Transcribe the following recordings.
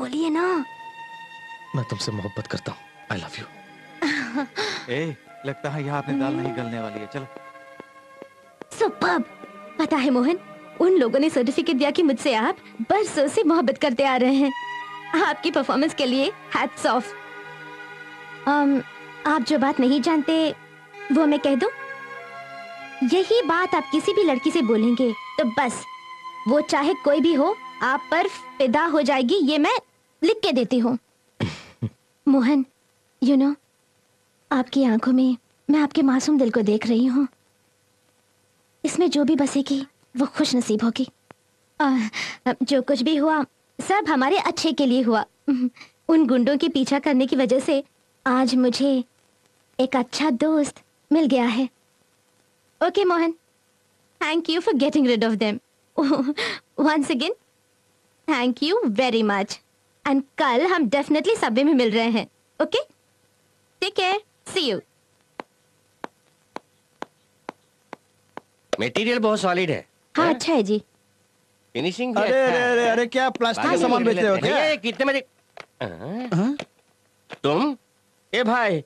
बोलिए ना। मैं तुमसे मोहब्बत करता हूँ। I love you. ए, लगता है यहाँ अपनी दाल नहीं गलने वाली है। चलो। सुपर्ब। पता है मोहन, उन लोगों ने सर्टिफिकेट दिया कि मुझसे आप बरसों से मोहब्बत करते आ रहे हैं। आपकी परफॉर्मेंस के लिए हैट्स ऑफ। आप जो बात नहीं जानते वो मैं कह दूं? यही बात आप किसी भी लड़की से बोलेंगे तो बस वो चाहे कोई भी हो आप पर फिदा हो जाएगी, ये मैं लिख के देती हूँ। मोहन, यू नो, आपकी आंखों में मैं आपके मासूम दिल को देख रही हूँ। इसमें जो भी बसेगी वो खुश नसीब होगी। जो कुछ भी हुआ सब हमारे अच्छे के लिए हुआ। उन गुंडों के पीछा करने की वजह से आज मुझे एक अच्छा दोस्त मिल गया है। Okay Mohan, thank you for getting rid of them. Once again thank you very much. And कल हम डेफिनेटली सबवे में मिल रहे हैं। Okay, take care, see you. Material बहुत सॉलिड है। हाँ अच्छा है जी। फिनिशिंग। अरे अरे अरे अरे, क्या प्लास्टिक का सामान बेच रहे हो क्या? ये कितने में? तुम? ए भाई,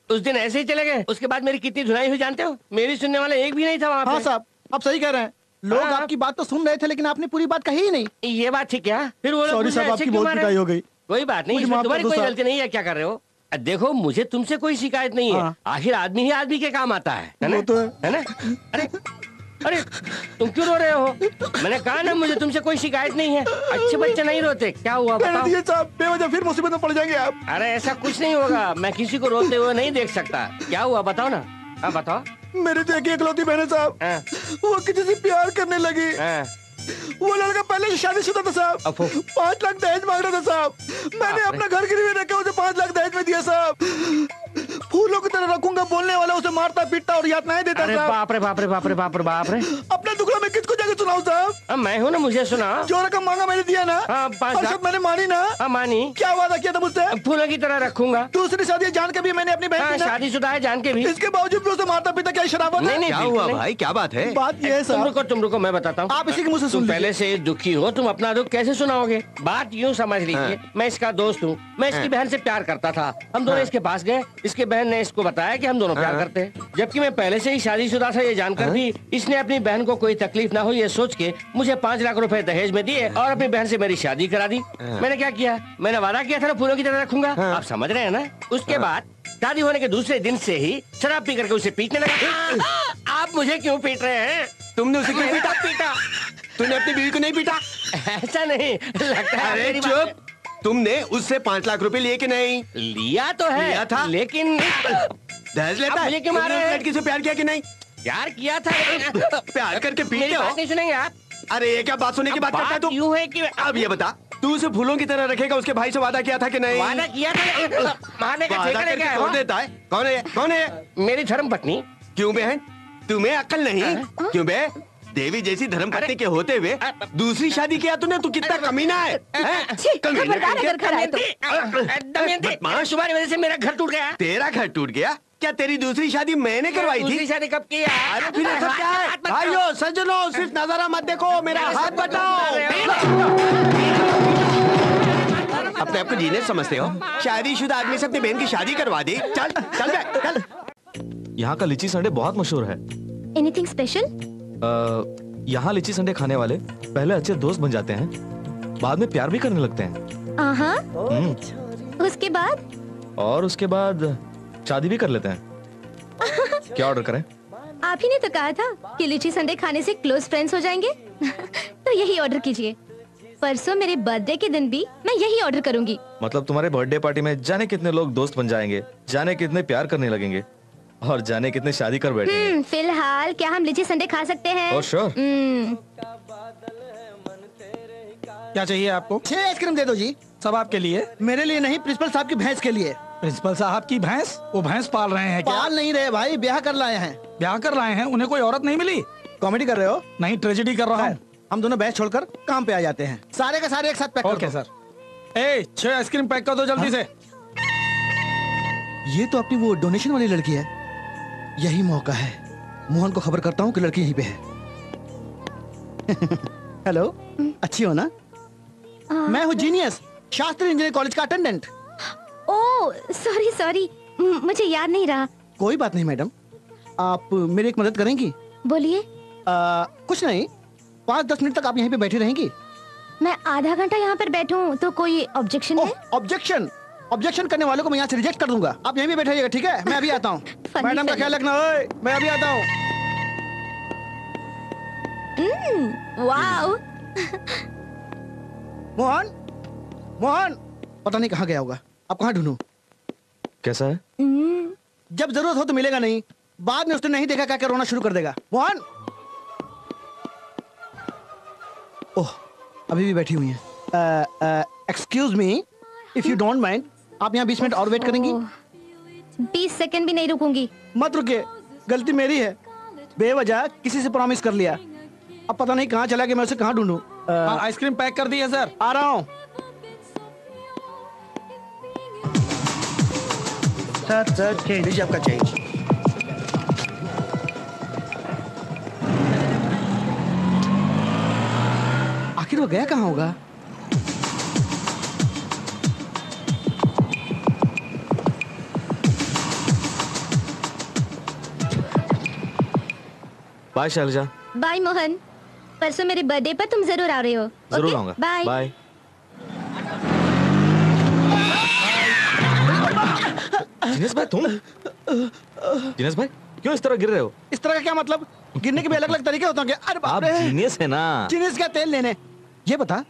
उस दिन ऐसे ही चले गए, उसके बाद मेरी कितनी धुनाई हुई जानते हो? मेरी सुनने वाला एक भी नहीं था वहाँ पे। हाँ साहब, आप सही कह रहे हैं। लोग आपकी बात तो सुन रहे थे लेकिन आपने पूरी बात कही ही नहीं। ये बात ठीक है। फिर वो सॉरी साहब, आपकी बहुत पिटाई हो गई। कोई बात नहीं, इसमें तुम्हारी कोई गलती नहीं है। क्या कर रहे हो? देखो, मुझे तुमसे कोई शिकायत नहीं है। आखिर आदमी ही आदमी के काम आता है ना? है ना? अरे अरे, तुम क्यों रो रहे हो? मैंने कहा ना, मुझे तुमसे कोई शिकायत नहीं है। अच्छे बच्चे नहीं रोते। क्या हुआ बताओ? बेवजह फिर मुसीबत में पड़ जाएंगे आप। अरे ऐसा कुछ नहीं होगा, मैं किसी को रोते हुए नहीं देख सकता। क्या हुआ बताओ ना। हाँ बताओ। मेरी तो एक इकलौती बहन है साहब, वो किसी से प्यार करने लगी। वो लड़का पहले से शादीशुदा था साहब। 5 लाख दहेज मांग रहा था साहब। मैंने अपना घर गिरवी रख के उसे 5 लाख दहेज में दिया साहब। फूलों की तरह रखूंगा बोलने वाला उसे मारता पीटता और यातनाएं देता साहब। बाप रे बाप रे बाप रे बाप रे बाप रे। अपना दुखड़ा मैं किसको जाके सुनाऊं साहब? मैं हूँ ना, मुझे सुना। जो रकम मांगा मैंने दिया ना। 5 लाख मैंने मानी ना। मानी। क्या वादा किया था मुझसे? फूलों की तरह रखूंगा। दूसरी शादी जान के भी मैंने अपनी बहन की शादीशुदा है जान के भी। इसके बावजूद भी उसे मारता पीटा। क्या शराबत है? नहीं, क्या हुआ भाई, क्या बात है? बात ये है साहब। तुम रुको मैं बताता हूँ। आप इसी के मुझसे सुन लीजिए। पहले से दुखी हो, तुम अपना दुख कैसे सुनाओगे? बात यूँ समझ लीजिए, मैं इसका दोस्त हूँ। मैं इसकी बहन से प्यार करता था। हम दोनों इसके पास गए। इसके बहन ने इसको बताया कि हम दोनों प्यार करते हैं, जबकि मैं पहले से ही शादीशुदा था। ये जानकर भी इसने अपनी बहन को कोई तकलीफ ना हो ये सोच के मुझे 5 लाख रुपए दहेज में दिए और अपनी बहन से मेरी शादी करा दी। मैंने क्या किया? मैंने वादा किया था ना, फूलों की तरह रखूंगा। आप समझ रहे हैं ना? उसके बाद शादी होने के दूसरे दिन से ही शराब पी करके उसे पीटने लगा। आप मुझे क्यों पीट रहे हैं? तुमने उसे क्यों पीटा? तूने अपनी बीवी को नहीं पीटा? ऐसा नहीं लगता है। अरे चुप! तुमने उससे 5 लाख रुपए लिए कि नहीं? लिया तो है, लिया था, लेकिन दहेज लेता है। क्यों मार रहे हैं? लड़की से प्यार किया कि नहीं? प्यार किया था। प्यार करके पीटे हो? नहीं सुनेंगे आप? अरे ये क्या बात सुनने की बात करता है तू? यूं है कि अब ये बता, तू उसे फूलों की तरह रखेगा, उसके भाई से वादा किया था कि नहीं? वादा किया था। मारने का ठेका लेके आया छोड़ देता है। कौन है? कौन है? मेरी धर्म पत्नी। क्यों बहन, तुम्हें अक्ल नहीं? क्यों बे? देवी जैसी धर्मपत्नी के होते हुए दूसरी शादी किया तूने? तू कितना कमीना है? तुम्हारी वजह से मेरा घर टूट गया। तेरा घर टूट गया? क्या तेरी दूसरी शादी मैंने करवाई थी? दूसरी शादी कब की? अरे फिर ऐसा क्या है? भाइयों सज्जनों, सिर्फ नजारा मत देखो, मेरा हाथ बताओ। अपने आप को जीनियस समझते हो? शादीशुदा आदमी से अपनी बहन की शादी करवा दी? चल चल चल। यहाँ का लीची संडे बहुत मशहूर है। Anything special? यहाँ लीची संडे खाने वाले पहले अच्छे दोस्त बन जाते हैं, बाद में प्यार भी करने लगते हैं। उसके बाद? और उसके बाद शादी भी कर लेते हैं। क्या ऑर्डर करें? आप ही ने तो कहा था कि लीची संडे खाने से क्लोज फ्रेंड्स हो जाएंगे। तो यही ऑर्डर कीजिए। परसों मेरे बर्थडे के दिन भी मैं यही ऑर्डर करूंगी। मतलब तुम्हारे बर्थडे पार्टी में जाने कितने लोग दोस्त बन जाएंगे, जाने कितने प्यार करने लगेंगे और जाने कितने शादी कर बैठेंगे। फिलहाल क्या हम लीची संडे खा सकते हैं? Oh sure. क्या चाहिए आपको? 6 आइसक्रीम दे दो जी। सब आपके लिए? मेरे लिए नहीं, प्रिंसिपल साहब की भैंस के लिए। प्रिंसिपल साहब की भैंस? वो भैंस पाल रहे हैं क्या? पाल नहीं रहे भाई, ब्याह कर लाए हैं। ब्याह कर लाए हैं? उन्हें कोई औरत नहीं मिली? कॉमेडी कर रहे हो? नहीं, ट्रेजेडी कर रहा हूँ। हम दोनों बहस छोड़कर काम पे आ जाते हैं। सारे के सारे एक साथ पैक कर दो। Okay sir. 6 आइसक्रीम पैक कर दो जल्दी से। ये तो अपनी वो डोनेशन वाली लड़की है। यही मौका है, मोहन को खबर करता हूँ कि लड़की यहीं पे है। हेलो, अच्छी हो ना? मैं हूँ जीनियस, शास्त्री इंजीनियरिंग कॉलेज का अटेंडेंट। ओह सॉरी सॉरी, मुझे याद नहीं रहा। कोई बात नहीं मैडम, आप मेरी एक मदद करेंगी? बोलिए। कुछ नहीं, 5-10 मिनट तक आप यहीं पे बैठी रहेंगी। मैं आधा घंटा यहाँ पर बैठूं तो कोई ऑब्जेक्शन है? ऑब्जेक्शन? ऑब्जेक्शन करने वालों को मैं यहाँ से रिजेक्ट कर दूंगा। आप यहीं पे बैठे रहिएगा, ठीक है? मैं अभी आता हूँ। मैडम का ख्याल रखना। ओए, मैं अभी आता हूँ। वाओ। मोहन, मोहन, पता नहीं कहाँ गया होगा। अब कहाँ ढूंढूं? कैसा है? जब जरूरत हो तो मिलेगा नहीं, बाद में उसने नहीं देखा क्या रोना शुरू कर देगा। मोहन, ओह, अभी भी बैठी हुई हैं। Excuse me, if you don't mind, आप यहाँ 20 मिनट और वेट करेंगी? 20 सेकंड भी नहीं रुकूंगी। मत रुकिए, गलती मेरी है, बेवजह किसी से प्रॉमिस कर लिया। अब पता नहीं कहाँ चला गया, मैं उसे कहाँ ढूंढूं? आइसक्रीम पैक कर दी है सर। आ रहा हूँ। लीजिए आपका चेंज। आखिर वो गया कहाँ होगा? बाय शैलजा। बाय मोहन, परसों मेरे बर्थडे पर तुम जरूर आ रहे हो। जरूर आऊंगा। Bye bye. जिनेश भाई तुम? जिनेश भाई क्यों इस तरह गिर रहे हो? इस तरह का क्या मतलब? गिरने के भी अलग अलग तरीके होते हैं। अरे बाप रे, जीनियस है ना। जीनियस क्या तेल लेने? ये बता,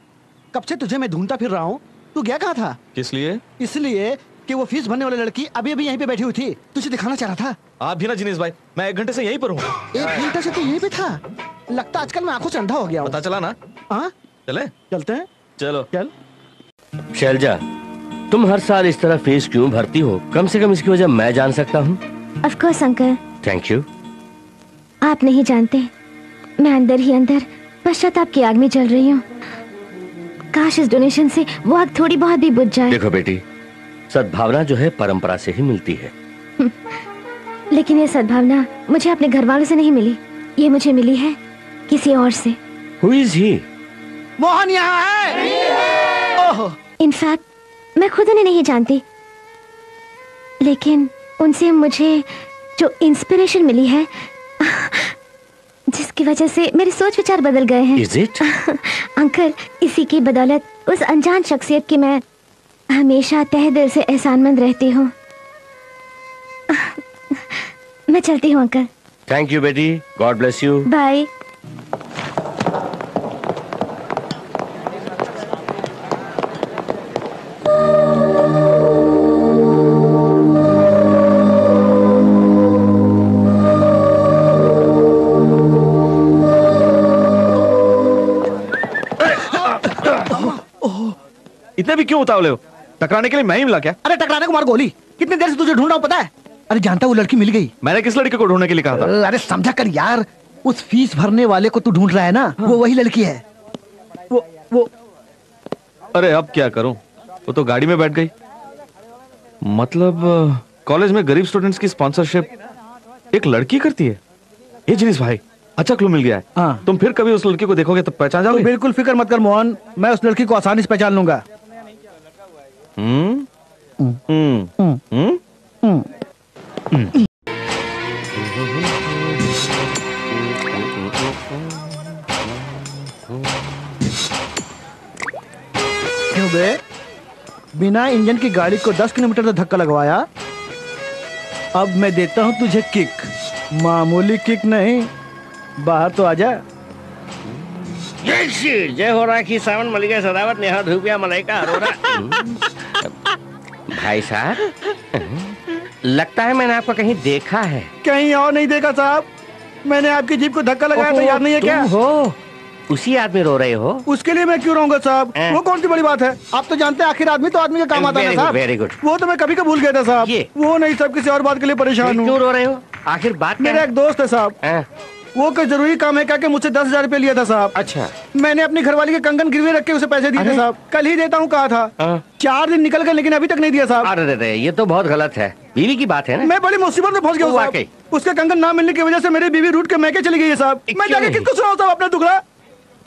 कब से तुझे मैं ढूंढता फिर रहा हूँ, तू गया कहाँ था? किस लिए? इसलिए कि वो फीस भरने वाली लड़की अभी अभी यहीं पे बैठी हुई थी, तुझे दिखाना चाह रहा था। आप भी ना जिनेश भाई, मैं 1 घंटे से यहीं पर हूँ। 1 घंटे से तू यहीं पे था? लगता आजकल मैं आंखों से अंधा हो गया हूँ। पता चला ना? हाँ, चले? चलते हैं। चलो। चल। शैलजा, तुम हर साल इस तरह फीस क्यों भरती हो? कम से कम इसकी वजह मैं जान सकता हूँ? Of course uncle. Thank you. आप नहीं जानते, मैं अंदर ही अंदर पश्चाताप की आग में जल रही हूँ। काश इस डोनेशन से वो आग थोड़ी बहुत भी बुझ जाए। देखो बेटी, सद्भावना जो है परंपरा से ही मिलती है। लेकिन ये सद्भावना मुझे अपने घर वालों से नहीं मिली, ये मुझे मिली है किसी और से। Who is he? मोहन यहाँ है। ओह, इनफैक्ट मैं खुद उन्हें नहीं जानती, लेकिन उनसे मुझे जो इंस्पिरेशन मिली है, जिसकी वजह से मेरे सोच विचार बदल गए हैं। Is it? अंकल, इसी की बदौलत उस अनजान शख्सियत की मैं हमेशा तहे दिल से एहसानमंद रहती हूँ। मैं चलती हूँ अंकल। थैंक यू बेटी, गॉड ब्लेस यू। बाय। इतने भी क्यों उतावले हो? टकराने के लिए मैं ही मिला क्या? अरे टकराने को मार गोली। कितनी देर से तुझे ढूंढ रहा हूँ पता है? अरे जानता वो लड़की मिल गई। मैंने किस लड़के को ढूंढने के लिए कहा था? अरे समझा कर यार, उस फीस भरने वाले को तू ढूंढ रहा है ना, वो वही लड़की है। वो अरे अब क्या करूं? वो तो गाड़ी में बैठ गई। मतलब कॉलेज में गरीब स्टूडेंट्स की स्पॉन्सरशिप एक लड़की करती है? ये जिनिस भाई, अच्छा क्लू मिल गया है। हाँ। तुम फिर कभी उस लड़की को देखोगे तो पहचान जाओगे? बिल्कुल फिक्र मत कर मोहन, मैं उस लड़की को आसानी से पहचान लूंगा। क्यों बे, बिना इंजन की गाड़ी को 10 किलोमीटर तक धक्का लगवाया। अब मैं देता हूँ तुझे किक, मामूली किक नहीं, बाहर तो आजा। जय हो रहा की सावन मलिका सदावत नेहा धूपिया मलाइका अरोरा। भाई साहब, लगता है मैंने आपको कहीं देखा है। कहीं और नहीं देखा साहब, मैंने आपकी जीप को धक्का लगाया था, याद नहीं है क्या? तुम हो उसी आदमी रो रहे हो? उसके लिए मैं क्यों रहूंगा साहब, वो कौन सी बड़ी बात है? आप तो जानते हैं आखिर आदमी तो आदमी का काम आता है साहब। Very good. वो तो मैं कभी का भूल गया था साहब। वो नहीं, सब किसी और बात के लिए परेशान हूँ। क्यों रो रहे हो? आखिर बात मेरा एक दोस्त है साहब, वो कोई जरूरी काम है क्या मुझसे 10,000 रुपए लिया था साहब। अच्छा। मैंने अपनी घरवाली के कंगन गिरवे रख के उसे पैसे दिए थे साहब। कल ही देता हूँ कहा था। 4 दिन निकल गए लेकिन अभी तक नहीं दिया साहब। अरे ये तो बहुत गलत है, बीवी की बात है ना। मैं बड़ी मुसीबत में फंस गया साहब। उसके कंगन ना मिलने की वजह से मेरी बीवी रूठ के मैके चली गई है साहब। मैं जाके किसको सुनाऊं साहब अपना दुखड़ा?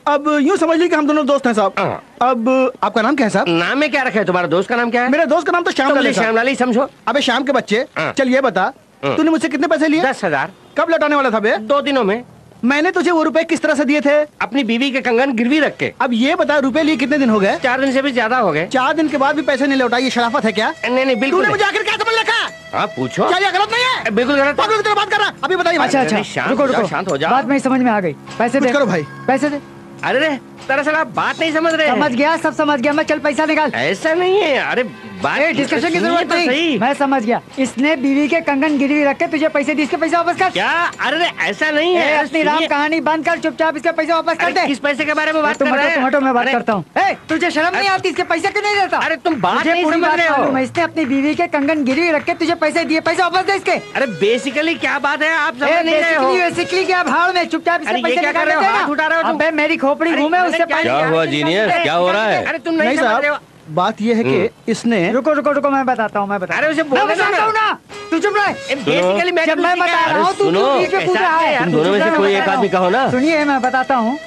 अब यूँ समझ लीजिए कि हम दोनों दोस्त हैं साहब। अब आपका नाम क्या है साहब? नाम में क्या रखा है? तुम्हारा दोस्त का नाम क्या है? मेरे दोस्त का नाम तो श्याम लाल है साहब। श्यामलाल ही समझो। अबे शाम के बच्चे, चल ये बता, तूने मुझसे कितने पैसे लिए? 10,000। कब लौटाने वाला था बे? 2 दिनों में। मैंने तुझे वो रुपए किस तरह से दिए थे? अपनी बीवी के कंगन गिरवी रख के। अब ये बता, रुपए लिए कितने दिन हो गए? 4 दिन से भी ज्यादा हो गए। 4 दिन के बाद भी पैसे नहीं लौटाए, ये शराफत है क्या? नहीं बिल्कुल। तूने मुझे आखिर क्या समझ रखा? हाँ पूछो। क्या ये गलत नहीं है? बिल्कुल गलत। पागल की तरह बात कर रहा, अभी बताइए भाई। अच्छा रुको शांत हो जाओ। बात मेरी समझ में आ गई। पैसे कुछ दे। करो भाई। पैसे दे। अरे रे, दरअसल आप बात नहीं समझ रहे हैं। समझ गया, सब समझ गया मैं। चल पैसा निकाल। ऐसा नहीं है। अरे बात डिस्कशन की सुनिए जरूरत तो नहीं। सही। मैं समझ गया। इसने बीवी के कंगन गिरवी रख के तुझे पैसे दिए, इसके पैसे वापस कर। क्या? अरे रे, ऐसा नहीं है। अपनी राम सुनिए। कहानी बंद कर, चुपचाप इसके पैसे वापस कर दे। किस पैसे के बारे में बात कर रहे हैं? टमाटो मैं बात अरे, करता हूँ। तुझे शर्म नहीं आती? इसके पैसे क्यों नहीं देता? अरे तुम बात मुझे नहीं पूरी समझ बात रहे मालूम हो। है। इसने अपनी बीवी के कंगन गिरवी रख के तुझे पैसे दिए, पैसे वापस दे इसके। अरे बेसिकली क्या बात है आप समझ नहीं रहे हो। बेसिकली क्या भाड़ में चुपचाप इसके अरे ये पैसे क्या निकाल कर रहे हो? देना। हाथ उठा रहे हो तुम। अबे मेरी खोपड़ी अरे घूमे, मैंने उससे क्या पैसे किया? क्या हुआ जीनियस? क्या हो रहा है? अरे तुम नहीं समझ रहे हो। बात ये है कि इसने रुको रुको रुको, मैं बताता हूँ। अरे उसे मैं बोलने दो बताता हूँ ना, तू चुप रह। बेसिकली मैं जब मैं बता रहा हूँ तू सुनो, बीच में पूछ रहा है। तुम दोनों में से कोई एक आदमी कहो ना। सुनिए मैं बताता हूँ।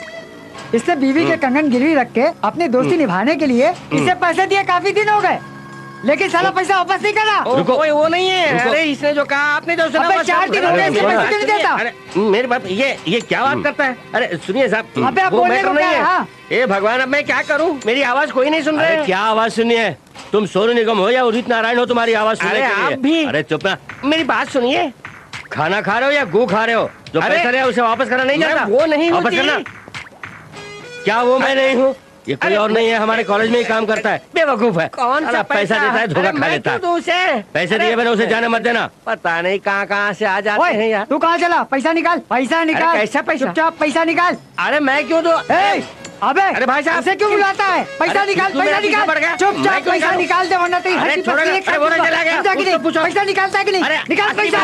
इसने बीवी के कंगन गिरवी रख के अपनी दोस्ती निभाने के लिए इसे पैसे दिए, काफी दिन हो गए, लेकिन साला पैसा वापस नहीं करा। रुको, वो नहीं है। अरे इसने जो कहा आपने जो सुना। अबे 4 दिन हो गए, इसके पैसे क्यों नहीं देता? अरे मेरे बाप, ये क्या बात करता है? अरे सुनिए साहब, अबे आप वो बोलने मैटर को नहीं क्या है? है। हाँ। ए भगवान, अब मैं क्या करूं? मेरी आवाज कोई नहीं सुन रहे। क्या आवाज सुनिए? तुम सोनू निगम हो या उदित नारायण हो? तुम्हारी आवाज सुनने अरे के लिए। आप भी। अरे चुप ना। मेरी बात सुनिए। खाना खा रहे हो या गू खा रहे हो? जो अरे, पैसा है उसे वापस करना नहीं मैं जाता? वो नहीं वापस होती। करना। क्या वो मैं नहीं हूँ? ये कोई अरे, और नहीं है, हमारे कॉलेज में ही काम करता है। बेवकूफ है। कौन सा साला पैसा देता है, धोखा खा लेता है। उसे पैसे दिए मैंने, उसे जाने मत देना। पता नहीं कहाँ से आ जाते हैं ओए, यार। तू कहाँ चला? पैसा निकाल, पैसा निकाल। कैसा पैसा? चुपचाप पैसा निकाल। अरे मैं क्यों दो? अबे अरे भाई साहब, उसे क्यों बुलाता है? पैसा अरे निकाल, तू पैसा मेरे पीछे निकाल। पड़ गया। मैं चुपचाप क्यों पैसा निकालूं? निकाल दे, वरना तेरी अरे हड्डी छोड़ो पसली ना, एक अरे वो ना चला गया। समझा कि नहीं? उसको पूछो। पैसा निकालता है कि नहीं? अरे, निकाल अरे, पैसा।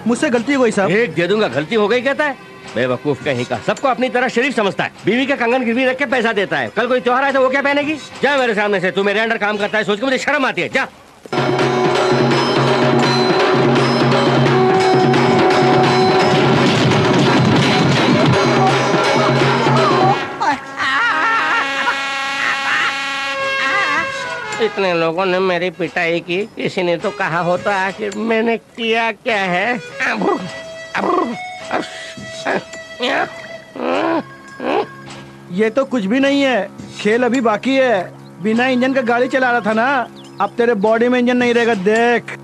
मुझसे गलती हो गई साहब। एक दे दूंगा, गलती हो गई कहता है। बेवकूफ कहीं का, सबको अपनी तरह शरीफ समझता है। बीवी के कंगन गिरवी रख के पैसा देता है। कल कोई त्योहार आए तो वो क्या पहनेगी? जा मेरे सामने से। तू मेरे अंडर काम करता है, सोच के मुझे शर्म आती है। जा। इतने लोगों ने मेरी पिटाई की, किसी ने तो कहा होता आखिर मैंने किया क्या है। ये तो कुछ भी नहीं है, खेल अभी बाकी है। बिना इंजन का गाड़ी चला रहा था ना, अब तेरे बॉडी में इंजन नहीं रहेगा, देख।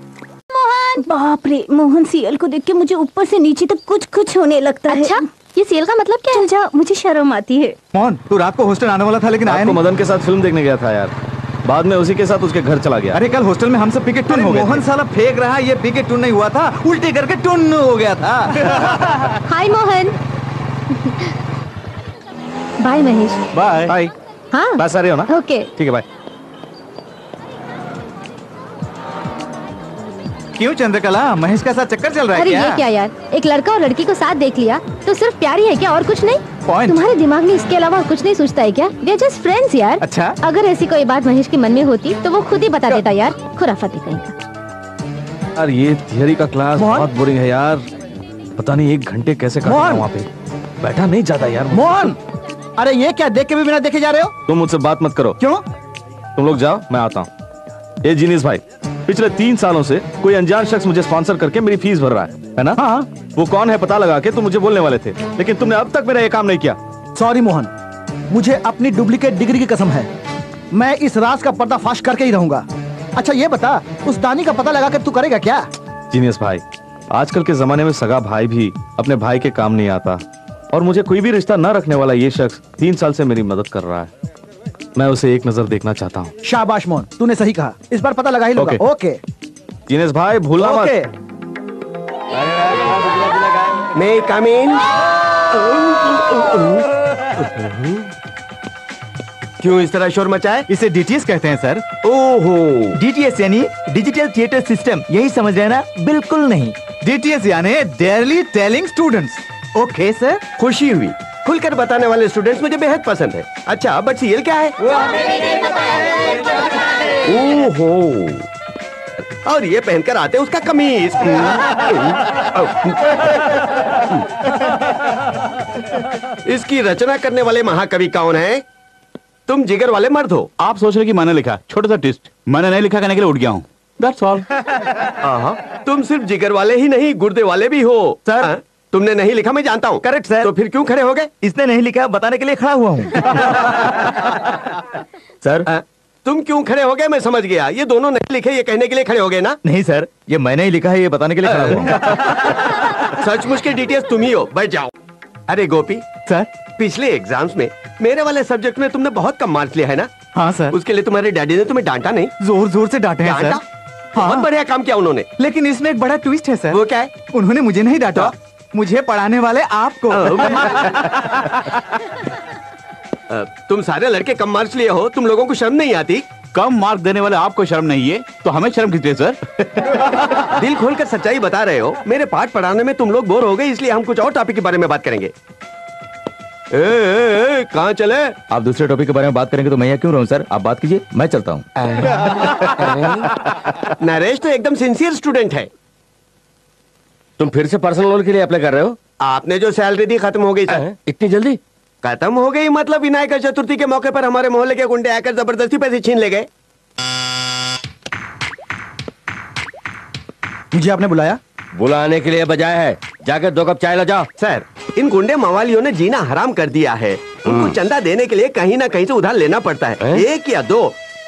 बाप रे, मोहन सीएल को देख के मुझे ऊपर से नीचे तक कुछ कुछ होने लगता है। अच्छा, ये सीएल का मतलब क्या है? जा, मुझे शर्म आती है। मोहन, तू रात को हॉस्टल आने वाला था लेकिन आया आपको नहीं। मदन के साथ फिल्म देखने गया था यार। बाद में उसी के साथ उसके घर चला गया। अरे कल हॉस्टल में हम सब पीके टून हो गए। मोहन साला फेंक रहा, ये पीके टून नहीं हुआ था, उल्टी करके टून हो गया था। Hi Mohan. Bye Mahesh. Bye bye. हाँ बस आ रही हो ना? ओके। ठीक है, बाय। क्यों चंद्रकला, महेश का साथ चक्कर चल रहा है अरे क्या? ये क्या यार, एक लड़का और लड़की को साथ देख लिया तो सिर्फ प्यार ही है क्या, और कुछ नहीं? Point. तुम्हारे दिमाग में इसके अलावा कुछ नहीं सोचता है क्या? वी आर जस्ट फ्रेंड्स यार। अच्छा। अगर ऐसी कोई बात महेश के मन में होती तो वो खुद ही बता देता यार। खुराफाती कहीं का। यार ये थियरी का क्लास मोहन? बहुत बोरिंग है यार। पता नहीं 1 घंटे कैसे काटना मोहन? वहाँ पे बैठा नहीं जाता यार। मोहन, अरे ये क्या देख के भी बिना देखे जा रहे हो? तुम मुझसे बात मत करो। क्यों? तुम लोग जाओ, मैं आता हूँ। ये जीनियस भाई, पिछले 3 सालों से कोई अनजान शख्स मुझे स्पॉन्सर करके मेरी फीस भर रहा है ना? हाँ। वो कौन है पता लगा के तुम मुझे बोलने वाले थे, लेकिन तुमने अब तक मेरा ये काम नहीं किया। सॉरी मोहन, मुझे अपनी डुप्लीकेट डिग्री की कसम है, मैं इस राज का पर्दाफाश करके ही रहूंगा। अच्छा ये बता, उस दानी का पता लगा कर तू करेगा क्या? जीनियस भाई, आजकल के जमाने में सगा भाई भी अपने भाई के काम नहीं आता, और मुझे कोई भी रिश्ता न रखने वाला ये शख्स 3 साल से मेरी मदद कर रहा है। मैं उसे एक नजर देखना चाहता हूँ। शाबाश मोहन, तूने सही कहा, इस बार पता लगा ही लूंगा। ओके जीनियस भाई, भूलना मत। ओके। मैं कम इन। क्यों इस तरह शोर मचाए? इसे डीटीएस कहते हैं सर। ओहो, डीटीएस यानी डिजिटल थिएटर सिस्टम, यही समझ रहे हैं ना? बिल्कुल नहीं, डीटीएस यानी डेयरली टेलिंग स्टूडेंट्स। Okay sir. खुशी हुई, खुलकर बताने वाले स्टूडेंट्स मुझे बेहद पसंद है। अच्छा बट सीरियल क्या है? ओहो, और ये पहनकर आते उसका कमीज। इसकी रचना करने वाले महाकवि कौन है? तुम जिगर वाले मर्द हो। आप सोच रहे कि मैंने लिखा, छोटा सा ट्विस्ट, मैंने नहीं लिखा कहने के लिए उठ गया हूँ। That's all। तुम सिर्फ जिगर वाले ही नहीं, गुर्दे वाले भी हो। सर तुमने नहीं लिखा मैं जानता हूँ। Correct sir. तो फिर क्यों खड़े हो गए? इसने नहीं लिखा बताने के लिए खड़ा हुआ हूँ। सर तुम क्यों खड़े हो गए मैं समझ गया। ये दोनों नहीं लिखे ये कहने के लिए खड़े हो गए ना? नहीं सर, ये मैंने ही लिखा है, ये बताने के लिए खड़ा हुआ हूँ। सचमुच के डिटेल्स तुम ही हो, बैठ जाओ। अरे गोपी सर। पिछले एग्जाम्स में मेरे वाले सब्जेक्ट में तुमने बहुत कम मार्क्स लिया है ना? हाँ सर। उसके लिए तुम्हारे डैडी ने तुम्हें डांटा नहीं? जोर जोर से डांटे हैं डांटा? सर। बहुत हाँ। बढ़िया काम किया उन्होंने। लेकिन इसमें एक बड़ा ट्विस्ट है सर। वो क्या है? उन्होंने मुझे नहीं डांटा, मुझे पढ़ाने वाले आपको। तुम सारे लड़के कम मार्क्स लिए हो, तुम लोगों को शर्म नहीं आती? कम मार्क देने वाले आपको शर्म नहीं है तो हमें शर्म किसलिए सर? दिल खोलकर सच्चाई बता रहे हो। मेरे पाठ पढ़ाने में तुम लोग बोर हो गए, इसलिए हम कुछ और टॉपिक के बारे में बात करेंगे। कहाँ चले? आप दूसरे टॉपिक के बारे में बात करेंगे तो मैं यहाँ क्यों रहूं सर? आप बात कीजिए, मैं चलता हूँ। नरेश तो एकदम सिंसियर स्टूडेंट है। तुम फिर से पर्सनल लोन के लिए अप्लाई कर रहे हो? आपने जो सैलरी दी खत्म हो गई सर। इतनी जल्दी? खत्म हो गई मतलब विनायक चतुर्थी के मौके पर हमारे मोहल्ले के गुंडे आकर जबरदस्ती पैसे छीन ले गए। मुझे आपने बुलाया? बुलाने के लिए बजाय है, जाकर 2 कप चाय ला जाओ। सर इन गुंडे मवालियों ने जीना हराम कर दिया है। उनको चंदा देने के लिए कहीं ना कहीं से उधार लेना पड़ता है। 1 या 2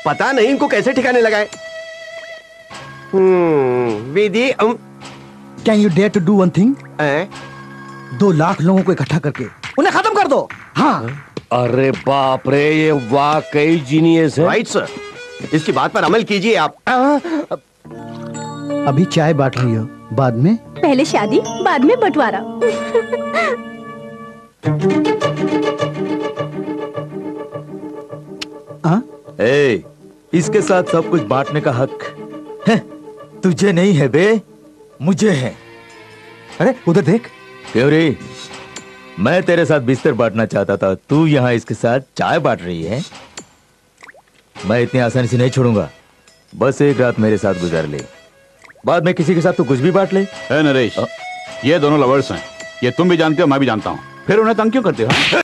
पता नहीं इनको कैसे ठिकाने लगाए। Vidhi can you dare to do one thing? 2 lakh लोगों को इकट्ठा करके उन्हें खत्म कर दो। हाँ। अरे बाप रे, ये वाकई जीनियस है। राइट सर, इसकी बात पर अमल कीजिए आप। अभी चाय बांट रही हो, बाद में? पहले शादी बाद में बंटवारा। इसके साथ सब कुछ बांटने का हक है तुझे नहीं है बे, मुझे है। अरे उधर देख। क्यों रे? मैं तेरे साथ बिस्तर बांटना चाहता था, तू यहाँ इसके साथ चाय बांट रही है। मैं इतनी आसानी से नहीं छोड़ूंगा। बस एक रात मेरे साथ गुजार ले, बाद में किसी के साथ तू कुछ भी बांट ले। नरेश, ये दोनों लवर्स हैं, ये तुम भी जानते हो मैं भी जानता हूँ, फिर उन्हें तंग क्यों करते हो?